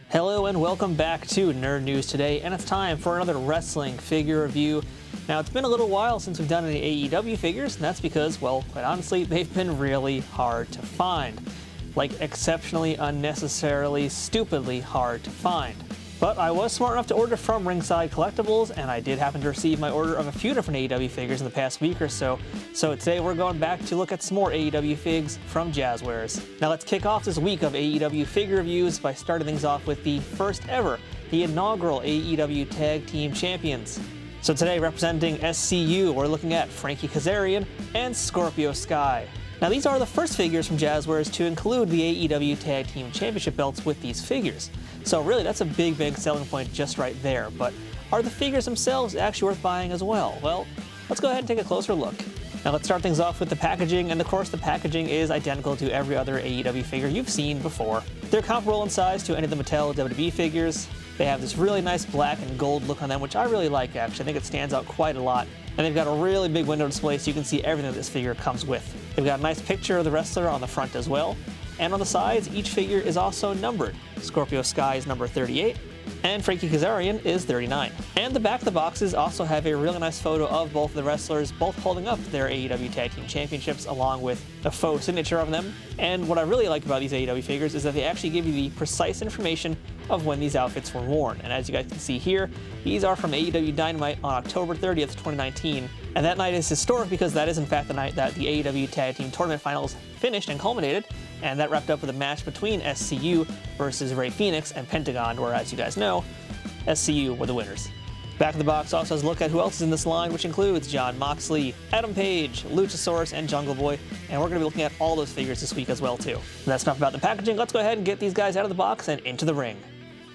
Hello and welcome back to Nerd News Today, and it's time for another wrestling figure review. Now, it's been a little while since we've done any AEW figures, and that's because, well, quite honestly, they've been really hard to find. Like, exceptionally, unnecessarily, stupidly hard to find. But I was smart enough to order from Ringside Collectibles, and I did happen to receive my order of a few different AEW figures in the past week or so. So today we're going back to look at some more AEW figs from Jazzwares. Now let's kick off this week of AEW figure reviews by starting things off with the first ever, the inaugural AEW Tag Team Champions. So today, representing SCU, we're looking at Frankie Kazarian and Scorpio Sky. Now these are the first figures from Jazzwares to include the AEW Tag Team Championship belts with these figures. So really, that's a big selling point just right there. But are the figures themselves actually worth buying as well? Well, let's go ahead and take a closer look. Now let's start things off with the packaging, and of course the packaging is identical to every other AEW figure you've seen before. They're comparable in size to any of the Mattel WWE figures. They have this really nice black and gold look on them, which I really like actually. I think it stands out quite a lot. And they've got a really big window display so you can see everything that this figure comes with. They've got a nice picture of the wrestler on the front as well. And on the sides, each figure is also numbered. Scorpio Sky is number 38, and Frankie Kazarian is 39. And the back of the boxes also have a really nice photo of both of the wrestlers, both holding up their AEW Tag Team Championships along with a faux signature of them. And what I really like about these AEW figures is that they actually give you the precise information of when these outfits were worn. And as you guys can see here, these are from AEW Dynamite on October 30th, 2019. And that night is historic because that is in fact the night that the AEW Tag Team Tournament Finals finished and culminated. And that wrapped up with a match between SCU versus Rey Fenix and Pentagon, where, as you guys know, SCU were the winners. Back of the box also has a look at who else is in this line, which includes Jon Moxley, Adam Page, Luchasaurus, and Jungle Boy. And we're going to be looking at all those figures this week as well, too. That's enough about the packaging. Let's go ahead and get these guys out of the box and into the ring.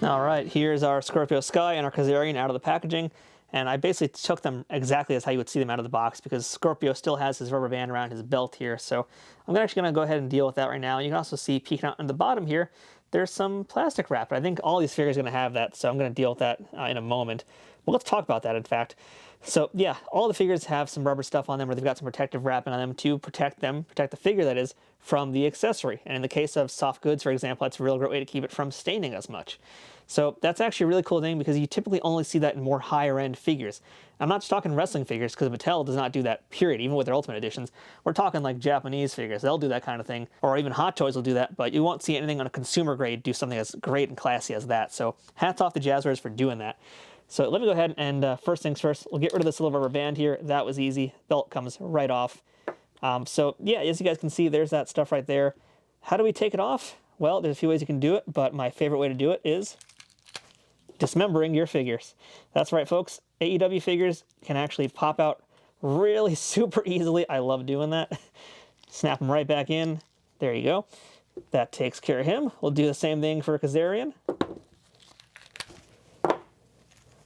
All right, here's our Scorpio Sky and our Kazarian out of the packaging. And I basically took them exactly as how you would see them out of the box because Scorpio still has his rubber band around his belt here. So I'm actually going to go ahead and deal with that right now. You can also see peeking out on the bottom here, there's some plastic wrap. I think all these figures are going to have that, so I'm going to deal with that in a moment. Well, let's talk about that, in fact. So yeah, all the figures have some rubber stuff on them where they've got some protective wrapping on them to protect the figure, that is, from the accessory. And in the case of soft goods, for example, that's a real great way to keep it from staining as much. So that's actually a really cool thing because you typically only see that in more higher end figures. I'm not just talking wrestling figures because Mattel does not do that, period, even with their Ultimate Editions. We're talking like Japanese figures. They'll do that kind of thing, or even Hot Toys will do that, but you won't see anything on a consumer grade do something as great and classy as that. So hats off to Jazzwares for doing that. So let me go ahead and first things first, we'll get rid of this little rubber band here. That was easy. Belt comes right off. So yeah, as you guys can see, there's that stuff right there. How do we take it off? Well, there's a few ways you can do it, but my favorite way to do it is dismembering your figures. That's right, folks. AEW figures can actually pop out really super easily. I love doing that. Snap them right back in. There you go. That takes care of him. We'll do the same thing for Kazarian.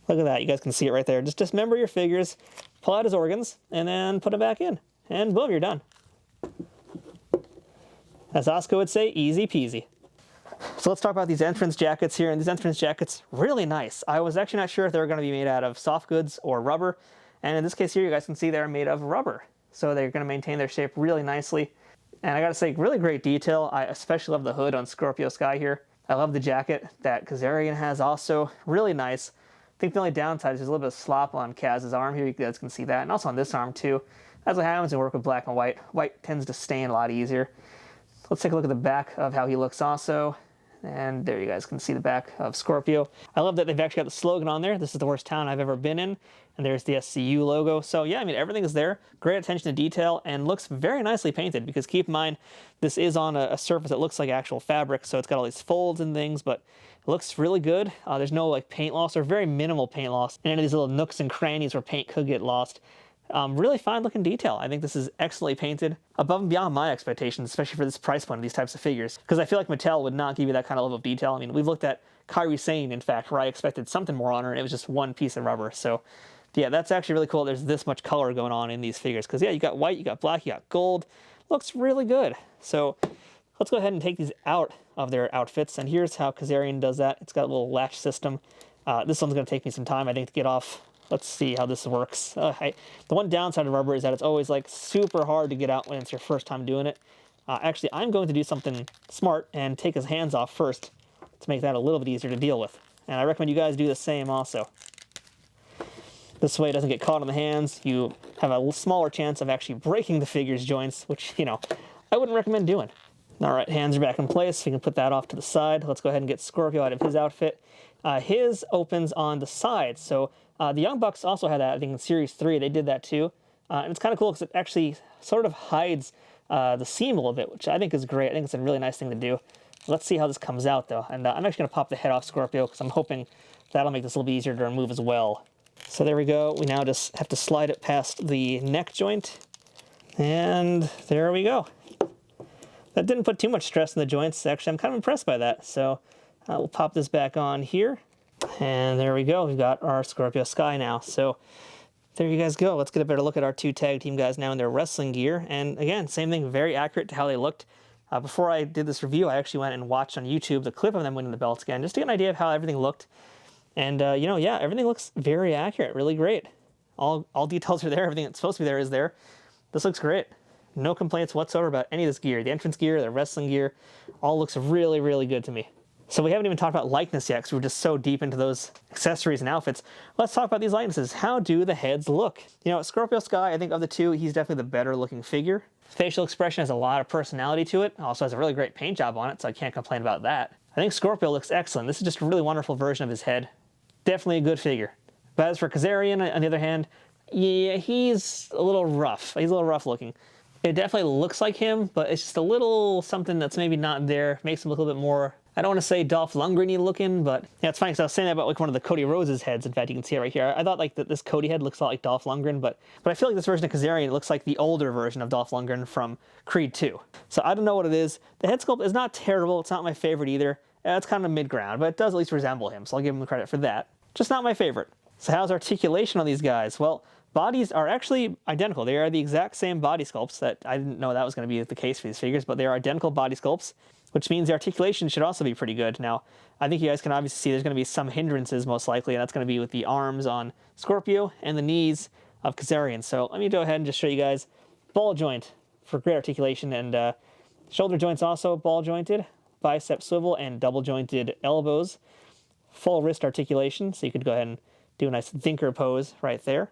Look at that. You guys can see it right there. Just dismember your figures, pull out his organs, and then put them back in. And boom, you're done. As Oscar would say, easy peasy. So let's talk about these entrance jackets here. And these entrance jackets, really nice. I was actually not sure if they were going to be made out of soft goods or rubber. And in this case here, you guys can see they're made of rubber. So they're going to maintain their shape really nicely. And I got to say, really great detail. I especially love the hood on Scorpio Sky here. I love the jacket that Kazarian has also. Really nice. I think the only downside is there's a little bit of slop on Kaz's arm here. You guys can see that. And also on this arm too. That's what happens when you work with black and white. White tends to stain a lot easier. Let's take a look at the back of how he looks also. And there you guys can see the back of Scorpio. I love that they've actually got the slogan on there. This is the worst town I've ever been in. And there's the SCU logo. So yeah, I mean, everything is there. Great attention to detail and looks very nicely painted because keep in mind, this is on a surface that looks like actual fabric. So it's got all these folds and things, but it looks really good. There's no like paint loss or very minimal paint loss in any of these little nooks and crannies where paint could get lost. Really fine looking detail. I think this is excellently painted, above and beyond my expectations, especially for this price point of these types of figures. Because I feel like Mattel would not give you that kind of level of detail. I mean, we've looked at Kairi Sane, in fact, where I expected something more on her, and it was just one piece of rubber. So yeah, that's actually really cool. There's this much color going on in these figures. Because yeah, you got white, you got black, you got gold. Looks really good. So let's go ahead and take these out of their outfits. And here's how Kazarian does that. It's got a little latch system. This one's going to take me some time, I think, to get off. Let's see how this works. The one downside of rubber is that it's always like super hard to get out when it's your first time doing it. Actually, I'm going to do something smart and take his hands off first. to make that a little bit easier to deal with. And I recommend you guys do the same also. This way it doesn't get caught on the hands. You have a smaller chance of actually breaking the figure's joints, which, you know, I wouldn't recommend doing. All right, hands are back in place. We can put that off to the side. Let's go ahead and get Scorpio out of his outfit. His opens on the side. So the Young Bucks also had that, I think in Series 3, they did that too. And it's kind of cool because it actually sort of hides the seam a little bit, which I think is great. I think it's a really nice thing to do. Let's see how this comes out though. And I'm actually gonna pop the head off Scorpio because I'm hoping that'll make this a little bit easier to remove as well. So there we go. We now just have to slide it past the neck joint. And there we go. That didn't put too much stress in the joints. Actually, I'm kind of impressed by that. So we'll pop this back on here. And there we go. We've got our Scorpio Sky now. So there you guys go. Let's get a better look at our two tag team guys now in their wrestling gear. And again, same thing, very accurate to how they looked. Before I did this review, I actually went and watched on YouTube the clip of them winning the belts again, just to get an idea of how everything looked. And, you know, yeah, everything looks very accurate, really great. All details are there. Everything that's supposed to be there is there. This looks great. No complaints whatsoever about any of this gear. The entrance gear, the wrestling gear, all looks really, really good to me. So we haven't even talked about likeness yet because we're just so deep into those accessories and outfits. Let's talk about these likenesses. How do the heads look? You know, Scorpio Sky, I think of the two, he's definitely the better looking figure. Facial expression has a lot of personality to it. Also has a really great paint job on it, so I can't complain about that. I think Scorpio looks excellent. This is just a really wonderful version of his head. Definitely a good figure. But as for Kazarian, on the other hand, yeah, he's a little rough. He's a little rough looking. It definitely looks like him, but it's just a little something that's maybe not there. Makes him look a little bit more, I don't want to say Dolph Lundgren-y looking, but yeah, it's funny because I was saying that about like one of the Cody Rhodes' heads. In fact, you can see it right here. I thought like that this Cody head looks a lot like Dolph Lundgren, but I feel like this version of Kazarian looks like the older version of Dolph Lundgren from Creed 2. So I don't know what it is. The head sculpt is not terrible. It's not my favorite either. It's kind of mid-ground, but it does at least resemble him, so I'll give him credit for that. Just not my favorite. So how's articulation on these guys? Well, bodies are actually identical. They are the exact same body sculpts. That I didn't know that was going to be the case for these figures, but they are identical body sculpts, which means the articulation should also be pretty good. Now, I think you guys can obviously see there's going to be some hindrances most likely, and that's going to be with the arms on Scorpio and the knees of Kazarian. So let me go ahead and just show you guys ball joint for great articulation, and shoulder joints also ball jointed, bicep swivel, and double jointed elbows. Full wrist articulation, so you could go ahead and do a nice thinker pose right there.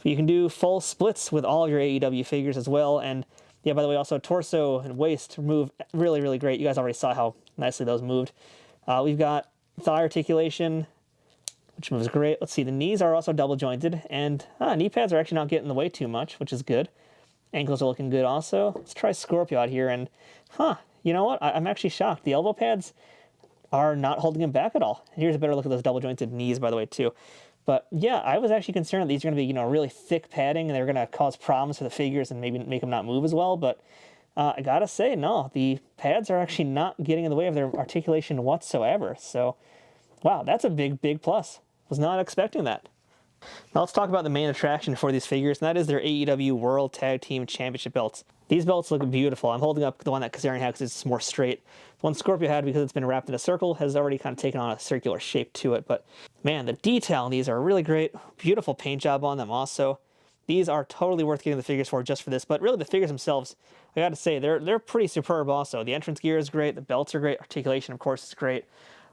You can do full splits with all of your AEW figures as well, and yeah, by the way, also torso and waist move really, really great. You guys already saw how nicely those moved. We've got thigh articulation, which moves great. Let's see, the knees are also double jointed, and knee pads are actually not getting in the way too much, which is good. Ankles are looking good also. Let's try Scorpio out here, and you know what? I'm actually shocked. The elbow pads are not holding him back at all. Here's a better look at those double jointed knees, by the way, too. But yeah, I was actually concerned that these are going to be, you know, really thick padding and they're going to cause problems for the figures and maybe make them not move as well. But I gotta say, no, the pads are actually not getting in the way of their articulation whatsoever. So, wow, that's a big, big plus. Was not expecting that. Now let's talk about the main attraction for these figures, and that is their AEW World Tag Team Championship belts. These belts look beautiful. I'm holding up the one that Kazarian had because it's more straight. The one Scorpio had, because it's been wrapped in a circle, has already kind of taken on a circular shape to it. But man, the detail on these are really great. Beautiful paint job on them also. These are totally worth getting the figures for just for this. But really the figures themselves, I gotta say, they're pretty superb also. The entrance gear is great. The belts are great. Articulation, of course, is great.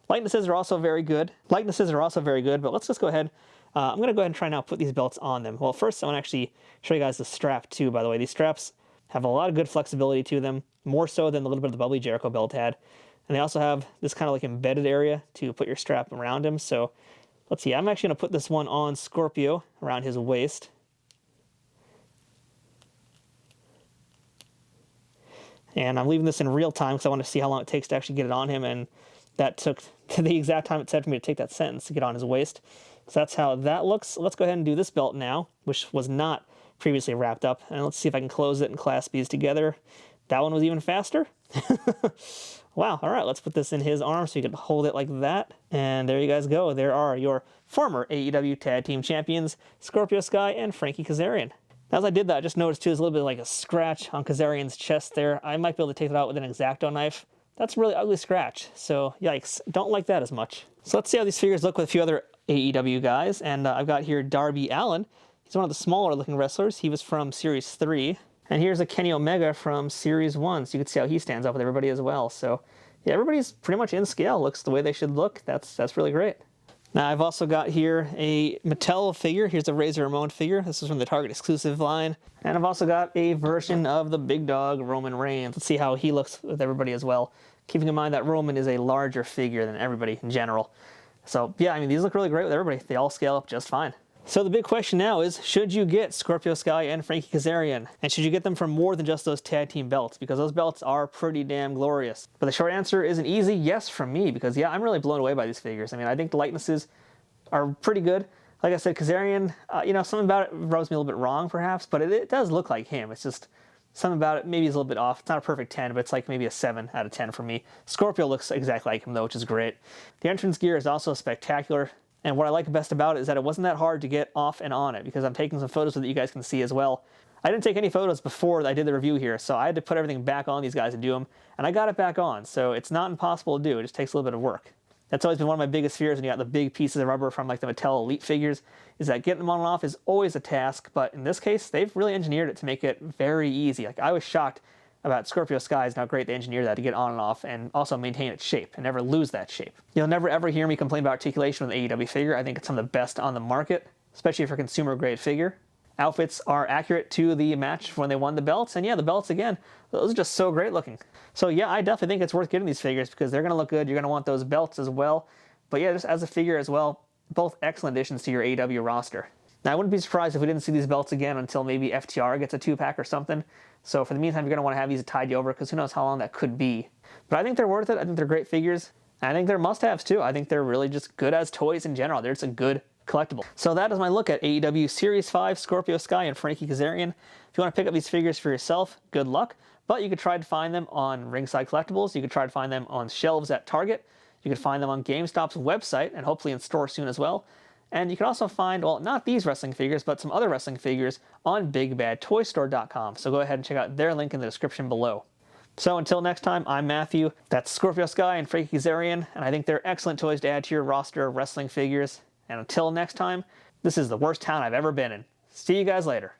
Likenesses are also very good. But let's just go ahead. I'm going to go ahead and try now put these belts on them. Well, first I want to actually show you guys the strap too, by the way. These straps have a lot of good flexibility to them, more so than the little bit of the Bubbly Jericho belt had. And they also have this kind of like embedded area to put your strap around him. So let's see, I'm actually going to put this one on Scorpio around his waist. And I'm leaving this in real time because I want to see how long it takes to actually get it on him. And that took the exact time it said for me to take that sentence to get on his waist. So that's how that looks. Let's go ahead and do this belt now, which was not previously wrapped up. And let's see if I can close it and clasp these together. That one was even faster. Wow. All right, let's put this in his arm so you can hold it like that. And there you guys go. There are your former AEW Tag Team Champions, Scorpio Sky and Frankie Kazarian. As I did that, I just noticed too, there's a little bit like a scratch on Kazarian's chest there. I might be able to take that out with an X-Acto knife. That's a really ugly scratch. So yikes, don't like that as much. So let's see how these figures look with a few other AEW guys, and I've got here Darby Allin. He's one of the smaller looking wrestlers. He was from Series 3. And here's a Kenny Omega from Series 1, so you can see how he stands up with everybody as well. So yeah, everybody's pretty much in scale. Looks the way they should look. That's really great. Now I've also got here a Mattel figure. Here's a Razor Ramon figure. This is from the Target exclusive line. And I've also got a version of the big dog, Roman Reigns. Let's see how he looks with everybody as well. Keeping in mind that Roman is a larger figure than everybody in general. So yeah, I mean, these look really great with everybody. They all scale up just fine. So the big question now is, should you get Scorpio Sky and Frankie Kazarian? And should you get them for more than just those tag team belts? Because those belts are pretty damn glorious. But the short answer is an easy yes from me, because yeah, I'm really blown away by these figures. I mean, I think the likenesses are pretty good. Like I said, Kazarian, something about it rubs me a little bit wrong perhaps, but it does look like him. It's just something about it maybe is a little bit off. It's not a perfect 10, but it's like maybe a 7 out of 10 for me. Scorpio looks exactly like him though, which is great. The entrance gear is also spectacular. And what I like best about it is that it wasn't that hard to get off and on it, because I'm taking some photos that you guys can see as well. I didn't take any photos before I did the review here, so I had to put everything back on these guys and do them, and I got it back on, so it's not impossible to do. It just takes a little bit of work. That's always been one of my biggest fears when you got the big pieces of rubber from like the Mattel Elite figures, is that getting them on and off is always a task, but in this case, they've really engineered it to make it very easy. Like, I was shocked about Scorpio Skies and how great they engineered that to get on and off and also maintain its shape and never lose that shape. You'll never ever hear me complain about articulation with an AEW figure. I think it's some of the best on the market, especially for a consumer grade figure. Outfits are accurate to the match when they won the belts, and yeah, the belts again, those are just so great looking. So yeah, I definitely think it's worth getting these figures because they're going to look good. You're going to want those belts as well. But yeah, just as a figure as well, both excellent additions to your AEW roster. Now, I wouldn't be surprised if we didn't see these belts again until maybe FTR gets a 2-pack or something. So for the meantime, you're going to want to have these to tide you over, because who knows how long that could be. But I think they're worth it. I think they're great figures. And I think they're must-haves too. I think they're really just good as toys in general. They're just a good collectible. So that is my look at AEW Series 5, Scorpio Sky, and Frankie Kazarian. If you want to pick up these figures for yourself, good luck. But you could try to find them on Ringside Collectibles. You could try to find them on shelves at Target. You could find them on GameStop's website, and hopefully in store soon as well. And you can also find, well, not these wrestling figures, but some other wrestling figures on BigBadToyStore.com. So go ahead and check out their link in the description below. So until next time, I'm Matthew. That's Scorpio Sky and Frankie Kazarian, and I think they're excellent toys to add to your roster of wrestling figures. And until next time, this is the worst town I've ever been in. See you guys later.